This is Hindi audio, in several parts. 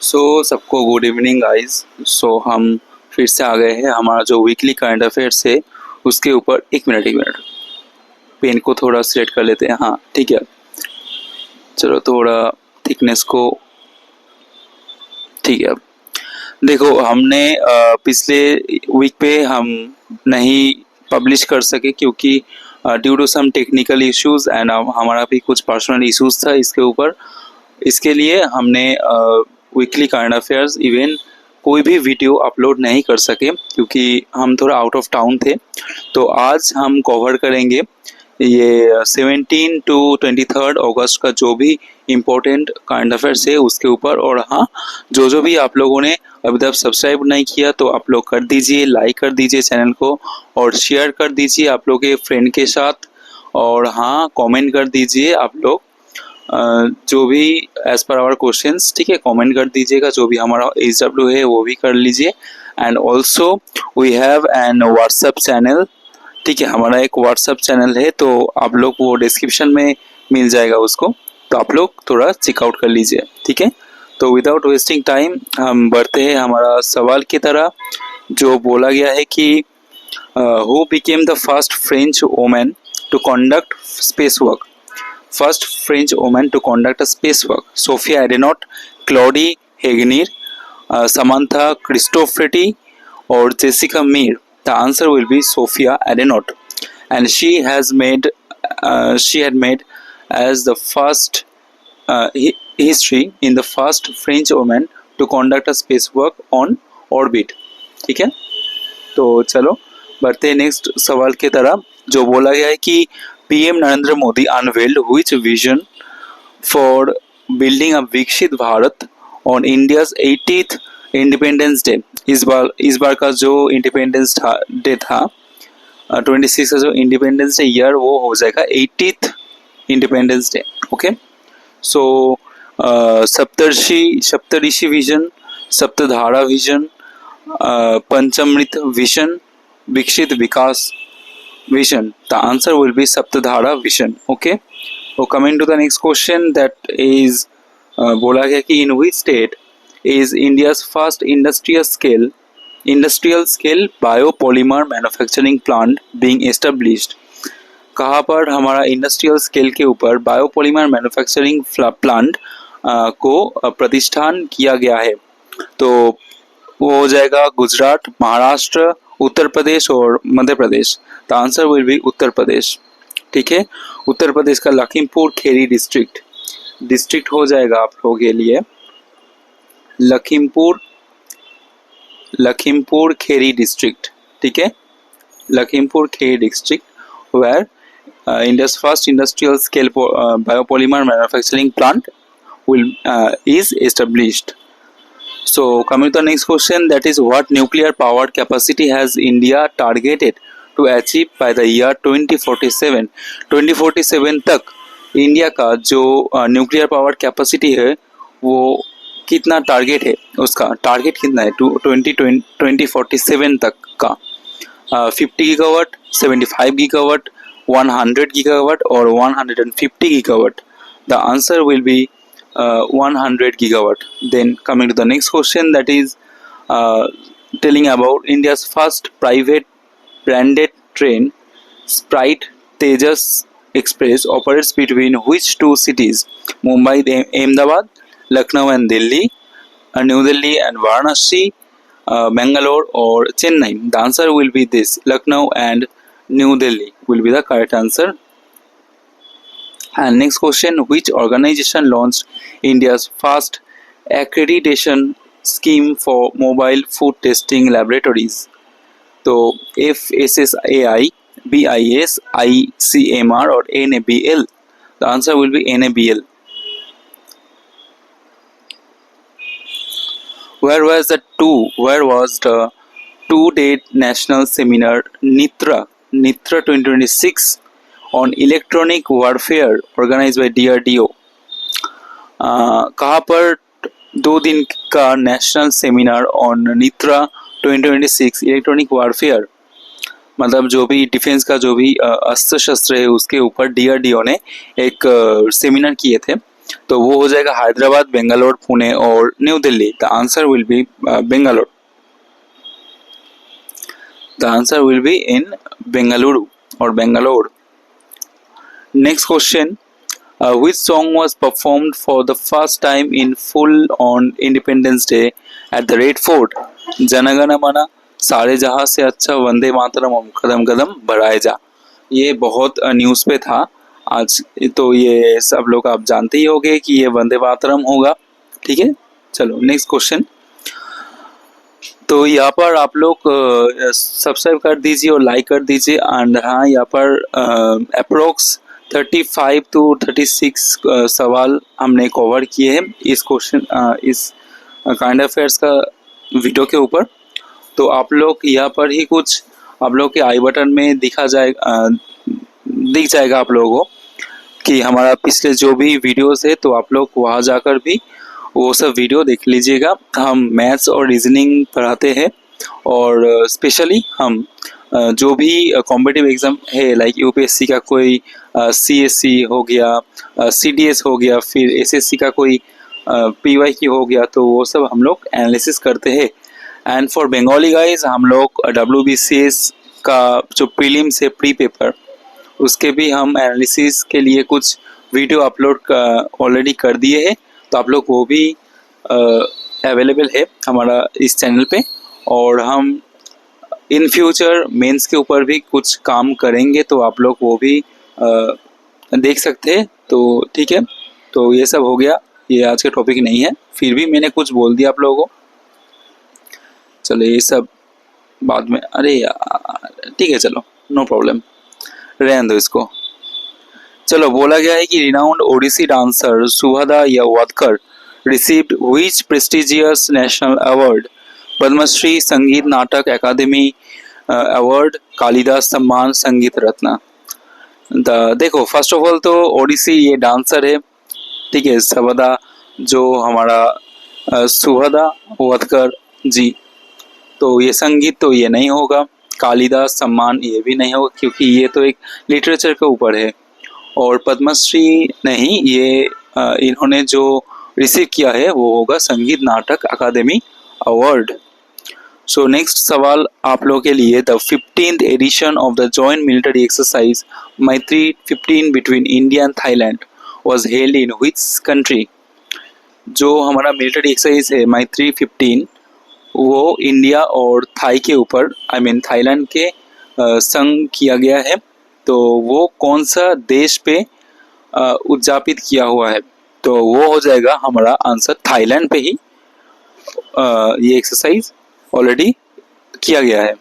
सो सबको गुड इवनिंग गाइस। हम फिर से आ गए हैं हमारा जो वीकली करंट अफेयर्स है उसके ऊपर। एक मिनट पेन को थोड़ा सेट कर लेते हैं। हाँ ठीक है, चलो थोड़ा थिकनेस को ठीक है। अब देखो, हमने पिछले वीक पे हम नहीं पब्लिश कर सके क्योंकि due to some technical issues and हमारा भी कुछ पर्सनल इश्यूज था इसके ऊपर। इसके लिए हमने वीकली करंट अफेयर्स इवन कोई भी वीडियो अपलोड नहीं कर सके क्योंकि हम थोड़ा आउट ऑफ टाउन थे। तो आज हम कवर करेंगे ये 17 टू 23 अगस्त का जो भी इम्पोर्टेंट करंट अफेयर्स है उसके ऊपर। और हाँ, जो भी आप लोगों ने अभी तक सब्सक्राइब नहीं किया तो आप लोग कर दीजिए, लाइक कर दीजिए चैनल को और शेयर कर दीजिए आप लोग के फ्रेंड के साथ। और हाँ, कमेंट कर दीजिए आप लोग जो भी एज पर आवर क्वेश्चंस, ठीक है, कमेंट कर दीजिएगा। जो भी हमारा HW है वो भी कर लीजिए। And also we have an WhatsApp channel, ठीक है, हमारा एक व्हाट्सएप चैनल है तो आप लोग वो डिस्क्रिप्शन में मिल जाएगा उसको, तो आप लोग थोड़ा चेकआउट कर लीजिए, ठीक है। तो विदाउट वेस्टिंग टाइम हम बढ़ते हैं हमारा सवाल की तरह। जो बोला गया है कि who became the first French woman to conduct space work. First French woman to conduct a spacewalk: Sophia Adenauer, Claudie Hegenir, Samantha Cristofretti, or Jessica Meir. The answer will be Sophia Adenauer, and she had made as the first history in the first French woman to conduct a spacewalk on orbit. ठीक है, तो चलो बढ़ते हैं नेक्स्ट सवाल की तरफ। जो बोला गया है कि PM Narendra Modi unveiled which vision for building a Viksit Bharat on India's 80th independence day. इस बार का जो इंडिपेंडेंस डे था 26 का जो इंडिपेंडेंस डे ईयर वो हो जाएगा 80th इंडिपेंडेंस डे। ओके, सो सप्तऋषि विजन, सप्तधारा विजन, पंचमृत विजन, विकसित विकास vision. The answer will be Saptadhara vision. Okay. So coming to the next question, that is बोला गया कि in which state is India's first industrial scale biopolymer manufacturing plant being established? कहाँ पर हमारा इंडस्ट्रियल स्केल के ऊपर बायोपॉलीमर मैन्युफैक्चरिंग प्लांट को प्रतिष्ठान किया गया है? तो वो हो जाएगा गुजरात, महाराष्ट्र, उत्तर प्रदेश और Madhya Pradesh. The answer will B Uttar Pradesh. ठीक है, उत्तर प्रदेश का लखीमपुर खेरी डिस्ट्रिक्ट हो जाएगा आप लोगों के लिए लखीमपुर खेरी डिस्ट्रिक्ट। ठीक है, Lakhimpur Kheri district where India's first industrial scale biopolymer manufacturing plant is established. So coming to the next question, that is what nuclear power capacity has India targeted to achieve by the year 2047? 2047 तक इंडिया का जो न्यूक्लियर पावर कैपेसिटी है वो कितना टारगेट है, उसका टारगेट कितना है 2047 तक का? 50 गीगावाट, 75 गीगावाट, 100 गीगावाट और 150 gigawatt? The answer will be 100 gigawatt. Then coming to the next question, that is telling about India's first private branded train, Sprite Tejas Express, operates between which two cities? Mumbai, Ahmedabad, Lucknow and Delhi, New Delhi and Varanasi, Bangalore or Chennai? The answer will be this, Lucknow and New Delhi will be the correct answer. And next question, which organization launched India's first accreditation scheme for mobile food testing laboratories? तो FSSAI, BIS, ICMR or NABL? The answer will be NABL. Where was the two-day national seminar NITRA 2026 on electronic warfare organized by DRDO? कहाँ पर 2 दिन का national seminar on Nitra 2026 electronic warfare, मतलब जो भी डिफेंस का जो भी अस्त्र शस्त्र है उसके ऊपर DRDO ने एक सेमिनार किए थे। तो वो हो जाएगा हैदराबाद, बेंगलोर, पुणे और new Delhi. The answer will be Bangalore. The answer will be in Bengaluru और Bangalore. Next question, which song was performed for the first time in full on Independence Day at the Red Fort? जनगण मन, सारे जहां से अच्छा, वंदे मातरम, कदम कदम बढ़ाए जा। ये बहुत न्यूज़ पे था आज, तो ये सब लोग आप जानते ही होंगे कि ये वंदे मातरम होगा। ठीक है, चलो नेक्स्ट क्वेश्चन। तो यहाँ पर आप लोग सब्सक्राइब कर दीजिए और लाइक कर दीजिए। एंड हाँ, यहाँ पर अप्रोक्स 35 to 36 सवाल हमने कवर किए हैं इस क्वेश्चन इस काइंड अफेयर्स का वीडियो के ऊपर। तो आप लोग यहाँ पर ही कुछ आप लोग के आई बटन में दिख जाएगा आप लोगों को कि हमारा पिछले जो भी वीडियोस है, तो आप लोग वहाँ जाकर भी वो सब वीडियो देख लीजिएगा। हम मैथ्स और रीजनिंग पढ़ाते हैं और स्पेशली हम जो भी कॉम्पिटिटिव एग्ज़ाम है, लाइक यूपीएससी का कोई सीएससी हो गया, सीडीएस हो गया, फिर एसएससी का कोई पीवाईक्यू हो गया, तो वो सब हम लोग एनालिसिस करते हैं। एंड फॉर बंगाली गाइज हम लोग डब्ल्यूबीसीएस का जो प्रीलिम्स है प्री पेपर, उसके भी हम एनालिसिस के लिए कुछ वीडियो अपलोड ऑलरेडी कर दिए हैं। तो आप लोग वो भी अवेलेबल है हमारा इस चैनल पे। और हम इन फ्यूचर मेंस के ऊपर भी कुछ काम करेंगे, तो आप लोग वो भी देख सकते हैं। तो ठीक है, तो ये सब हो गया, ये आज का टॉपिक नहीं है, फिर भी मैंने कुछ बोल दिया आप लोगों को। चलो ये सब बाद में, अरे यार ठीक है, चलो नो प्रॉब्लम, रहने दो इसको। चलो, बोला गया है कि renowned Odissi dancer Subhada Yavadkar received which prestigious national award? Padmashri, Sangeet Natak academy award, Kalidas सम्मान, संगीत रत्न। देखो, फर्स्ट ऑफ ऑल तो ओडिसी ये डांसर है, ठीक है, सुभदा जो हमारा सुभदा यवादकर जी। तो ये संगीत तो ये नहीं होगा, कालिदास सम्मान ये भी नहीं होगा, क्योंकि ये तो एक लिटरेचर के ऊपर है। और पद्मश्री नहीं, ये इन्होंने जो रिसीव किया है वो होगा संगीत नाटक अकादमी अवार्ड। सो नेक्स्ट सवाल आप लोगों के लिए, the 15th edition of the joint military exercise Maitri 15 between India and Thailand was held in which country? जो हमारा मिलिट्री एक्सरसाइज है मैत्री 15, वो इंडिया और थाई के ऊपर, आई मीन थाईलैंड के संग किया गया है। तो वो कौन सा देश पे उद्यापित किया हुआ है? तो वो हो जाएगा हमारा आंसर, थाईलैंड पे ही ये एक्सरसाइज ऑलरेडी किया गया है।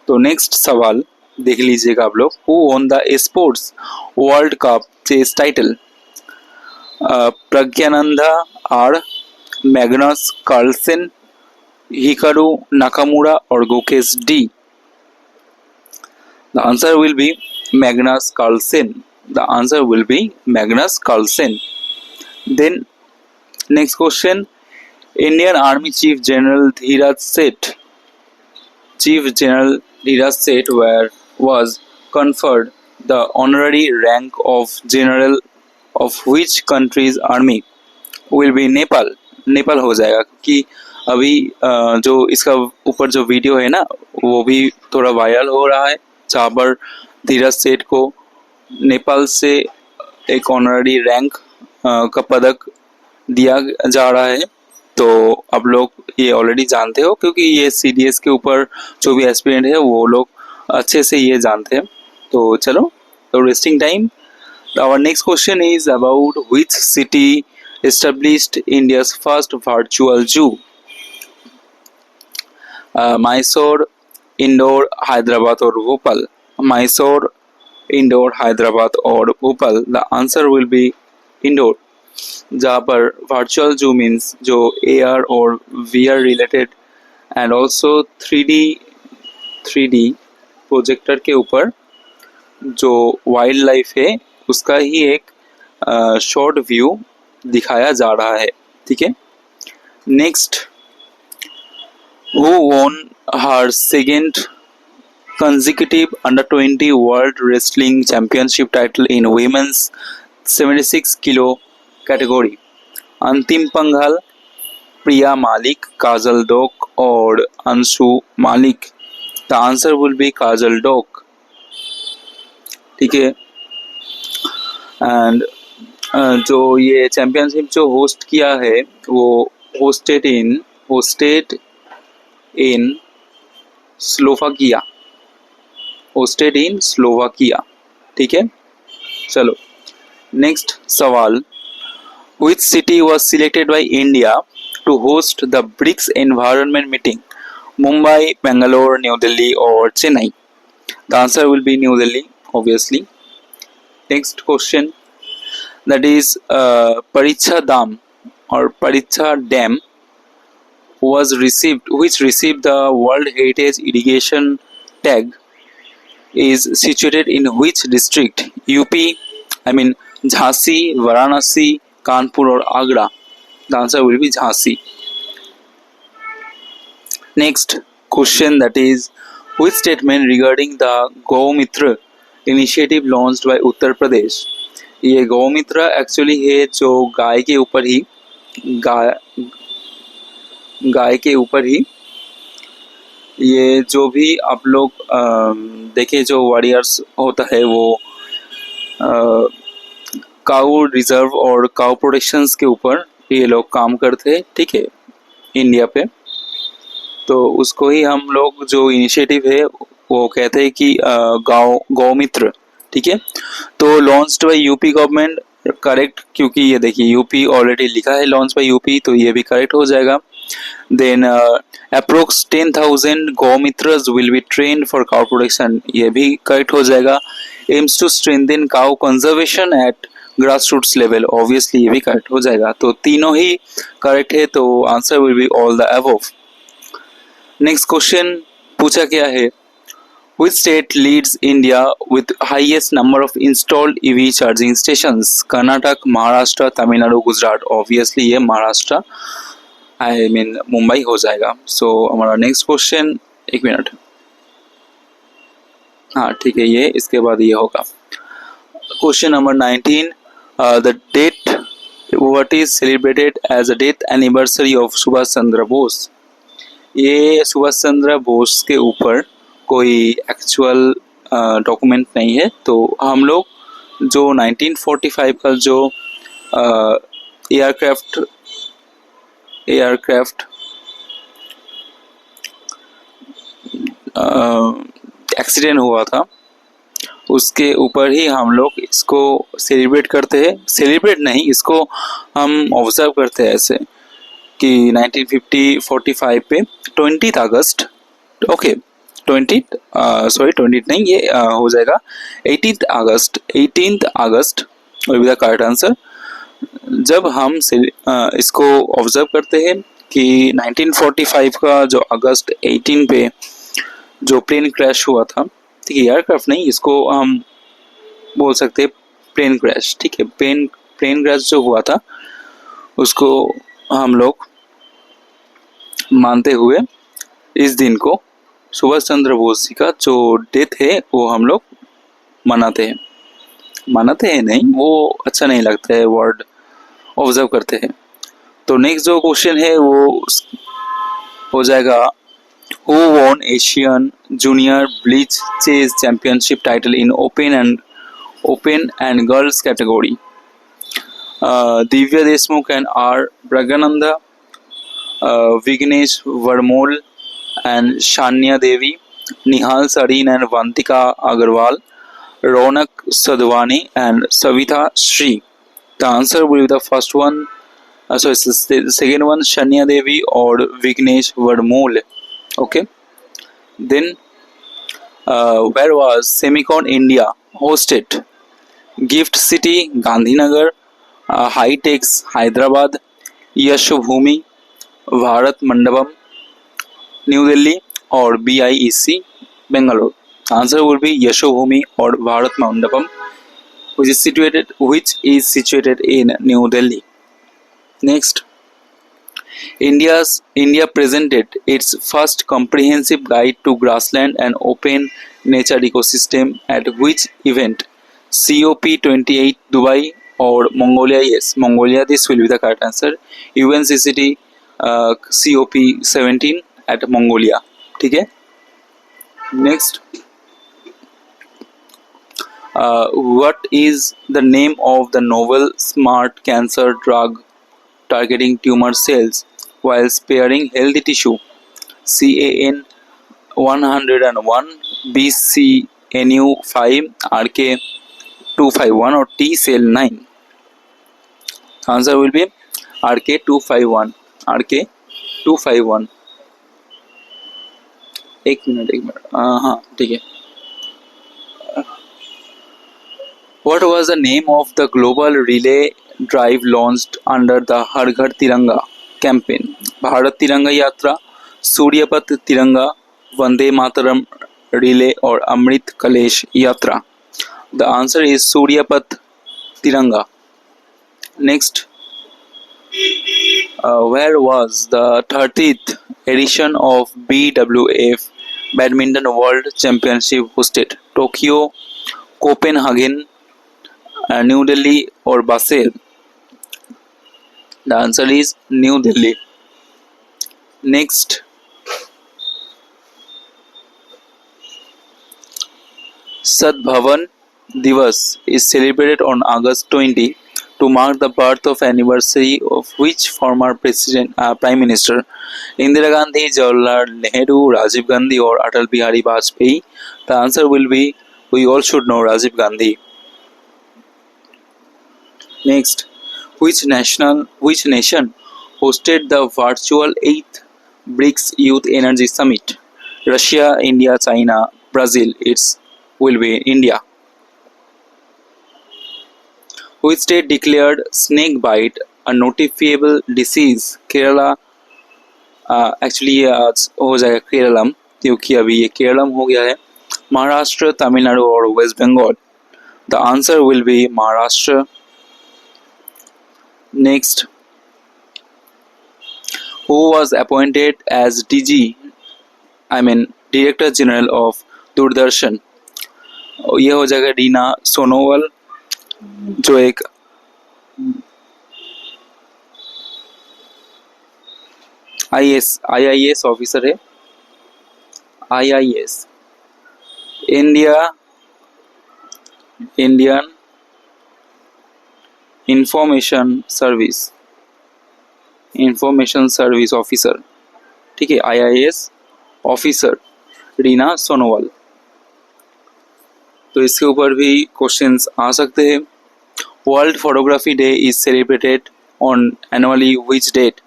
तो नेक्स्ट सवाल देख लीजिएगा आप लोग, who won the sports world cup chess title? Praggnanandhaa R, Magnus Carlsen, Hikaru Nakamura और Gukesh D. The answer will be Magnus Carlsen. The answer will be Magnus Carlsen. Then next question, Indian Army Chief General Dheeraj Seth. Chief General Dheeraj Seth was conferred the honorary rank of General of which country's army? Will be Nepal. Nepal हो जाएगा, क्योंकि अभी जो इसका ऊपर जो वीडियो है ना, वो भी थोड़ा वायरल हो रहा है, जहाँ पर धीरज सेठ को नेपाल से एक ऑनररी रैंक का पदक दिया जा रहा है। तो आप लोग ये ऑलरेडी जानते हो, क्योंकि ये सीडीएस के ऊपर जो भी एस्पिरेंट है वो लोग अच्छे से ये जानते हैं। तो चलो, तो wasting time, our next question is about which city established India's first virtual zoo? Mysore, Indore, Hyderabad or Bhopal? Mysore, Indore, Hyderabad or Bhopal? The answer will be Indore. जहाँ पर virtual zoo means जो AR और VR related and also 3D projector के ऊपर जो वाइल्ड लाइफ है उसका ही एक शॉर्ट व्यू दिखाया जा रहा है। ठीक है, next, who won her second consecutive under-20 World Wrestling Championship title in women's 76 kilo category? अंतिम पंघल, प्रिया Malik, Kajal Dok, or Anshu Malik? The answer will be Kajal Dok. ठीक है। एंड जो ये चैंपियनशिप जो होस्ट किया है वो होस्टेड इन स्लोवाकिया, ठीक है। चलो नेक्स्ट सवाल, which city was selected by India to host the BRICS environment meeting? Mumbai, Bangalore, New Delhi, or Chennai? The answer will be New Delhi, obviously. Next question, that is Paricha Dam which received the World Heritage Irrigation tag, is situated in which district? UP, Jhansi, Varanasi, Kanpur, or Agra? The answer will be Jhansi. Next question, that is which statement regarding the Gaumitra initiative launched by Uttar Pradesh? ये गौमित्र एक्चुअली है जो गाय के ऊपर ही ये जो भी आप लोग देखे जो वॉरियर्स होता है वो काऊ रिजर्व और काऊ प्रोटेक्शंस के ऊपर ये लोग काम करते हैं, ठीक है, इंडिया पे। तो उसको ही हम लोग जो इनिशिएटिव है वो कहते हैं कि गौमित्र, ठीक है। तो launched by UP government, correct, क्योंकि ये देखिए यूपी ऑलरेडी लिखा है लॉन्च बाय यूपी, तो ये भी करेक्ट हो जाएगा। Then approx 10,000 Gaumitras will be trained for cow protection, ये भी करेक्ट हो जाएगा। Aims to strengthen cow conservation at grass roots level, obviously ये भी करेक्ट हो जाएगा। तो तीनों ही करेक्ट है, तो answer will be all the above. Next question पूछा क्या है, which state leads India with highest number of installed EV charging stations? Karnataka, Maharashtra, Tamil Nadu, Gujarat? Obviously ये महाराष्ट्र मुंबई हो जाएगा। सो हमारा नेक्स्ट क्वेश्चन, एक मिनट, हाँ ठीक है, ये इसके बाद ये होगा। Question number 19, the date what is celebrated as a death anniversary of Subhash Chandra Bose? ये सुभाष चंद्र बोस के ऊपर कोई एक्चुअल डॉक्यूमेंट नहीं है, तो हम लोग जो 1945 का जो एयरक्राफ्ट एक्सीडेंट हुआ था उसके ऊपर ही हम लोग इसको सेलिब्रेट करते हैं। सेलिब्रेट नहीं, इसको हम ऑब्जर्व करते हैं ऐसे कि 1945 पे 20 अगस्त, ओके 20 नहीं, ये हो जाएगा 18 August will be the correct answer. जब हम इसको ऑब्जर्व करते हैं कि 1945 का जो अगस्त 18 पे जो प्लेन क्रैश हुआ था, ठीक है, एयरक्राफ्ट नहीं, इसको हम बोल सकते हैं प्लेन क्रैश, ठीक है, प्लेन क्रैश जो हुआ था उसको हम लोग मानते हुए इस दिन को सुभाष चंद्र बोस जी का जो डेथ है वो हम लोग मनाते हैं नहीं, वो अच्छा नहीं लगता है वर्ड, ऑब्जर्व करते हैं। तो नेक्स्ट जो क्वेश्चन है वो हो जाएगा, who won Asian junior blitz chess championship title in open and girls category? Divya Deshmukh and R Praggnanandhaa, Vighnesh Varmol and Shania Devi, Nihal Sareen and Vantika Agarwal, Ronak Sadhwani and Savita Shri. The answer will be the first one, the second one, Shania Devi or Vignesh Varmol. Okay. Then, where was Semicon India hosted? Gift City, Gandhinagar, High-Techs, Hyderabad, Yashobhumi, Bharat Mandapam, New Delhi, or BIEC, Bangalore? Answer will be Yashobhumi or Bharat Mandapam, which is situated in New Delhi. Next, India presented its first comprehensive guide to grassland and open nature ecosystem at which event? COP28 Dubai or Mongolia? Yes, Mongolia. This will be the correct answer. UNCCT COP 17 at Mongolia. ठीक है. Next, what is the name of the novel smart cancer drug targeting tumor cells while sparing healthy tissue? CAN 101, BCNU 5, RK 251 or T cell 9? Answer will be RK 251. RK 251. एक मिनट हाँ ठीक है. What was the name of the global relay drive launched under the Har Ghar Tiranga campaign? Bharat Tiranga Yatra, Suryapat Tiranga, Vande Mataram Relay or Amrit Kalesh Yatra? The answer is Suryapat Tiranga. Next, where was the 30th edition of BWF Badminton World Championship hosted? Tokyo, Copenhagen, New Delhi or Basel? The answer is New Delhi. Next, Sadbhavan Divas is celebrated on August 20 to mark the birth of anniversary of which former Prime Minister? Indira Gandhi, Jawaharlal Nehru, Rajiv Gandhi or Atal Bihari Vajpayee? The answer will be, we all should know, Rajiv Gandhi. Next, which nation hosted the virtual 8th BRICS Youth Energy Summit? Russia, India, China, Brazil? It will be India. Which state declared snake bite a notifiable disease? Kerala. Actually ये आज हो जाएगा केरलम, क्योंकि अभी ये केरलम हो गया है. महाराष्ट्र, तमिलनाडु और West Bengal? The answer will be Maharashtra. Next, who was appointed as DG, I mean Director General of Doordarshan? ये हो जाएगा रीना सोनोवाल, जो एक IAS ऑफिसर है. IIS Indian information service officer. ठीक है, IIS ऑफिसर रीना सोनोवाल. तो इसके ऊपर भी क्वेश्चंस आ सकते हैं. World Photography Day is celebrated on annually which date?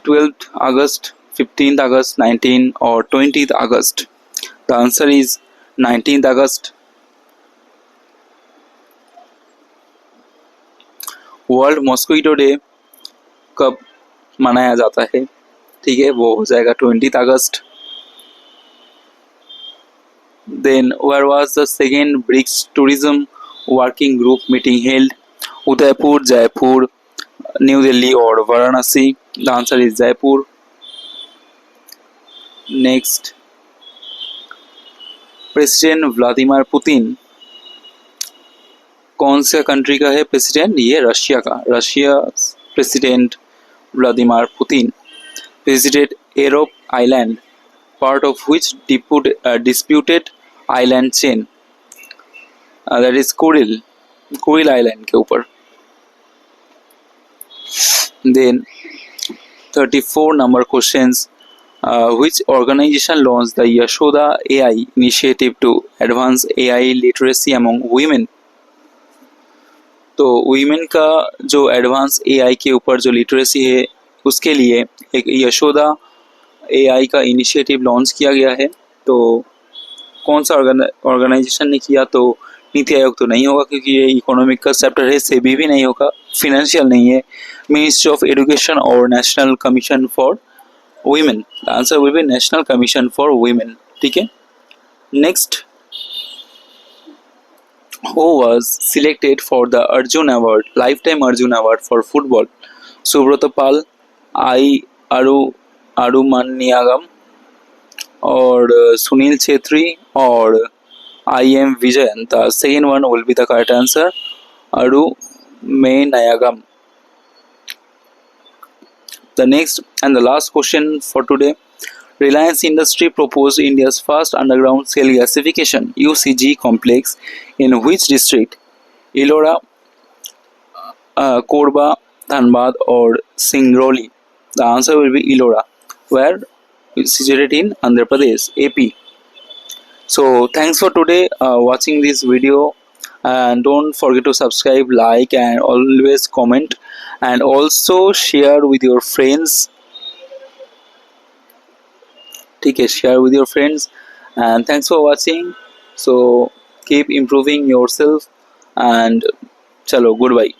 12th August, 15th August, 19th or 20th August? The answer is 19th August. World mosquito day कब मनाया जाता है? ठीक है, वो हो जाएगा 20th August. Then where was the second BRICS tourism working group meeting held? Udaipur, Jaipur, New Delhi or Varanasi? The answer is Jaipur. Next, president Vladimir Putin कौन से कंट्री का है प्रेसिडेंट? ये रशिया का. Russia president Vladimir Putin visited Arup Island, part of which disputed island chain, that is Kuril Island के ऊपर. Then 34 number questions. Which organization launched the Yashoda AI initiative to advance AI literacy among women? तो women का जो एडवांस AI के ऊपर जो लिटरेसी है उसके लिए एक यशोदा AI का इनिशिएटिव लॉन्च किया गया है. तो कौन सा ऑर्गेनाइजेशन ने किया? तो नीति आयोग तो नहीं होगा, क्योंकि ये इकोनॉमिक का सेक्टर है. सेबी भी नहीं होगा, फिनेंशियल नहीं है. मिनिस्ट्री ऑफ एजुकेशन और national commission for women. The answer will B national commission for women. ठीक है. Next, who was selected for the Arjun Award, lifetime Arjun Award for football? Subrata Pal, Arumanyagam or Sunil Chetri or I.M. Vijayan? The second one will be the correct answer. Arumenayagam. The next and the last question for today. Reliance Industry proposed India's first underground cell gasification (UCG) complex in which district? Ellora, Korba, Dhanbad, or Singrauli? The answer will be Ellora, where it's situated in Andhra Pradesh, AP. So thanks for today watching this video, and don't forget to subscribe, like, and always comment, and also share with your friends. Take a share with your friends, and thanks for watching. So keep improving yourself, and chalo, goodbye.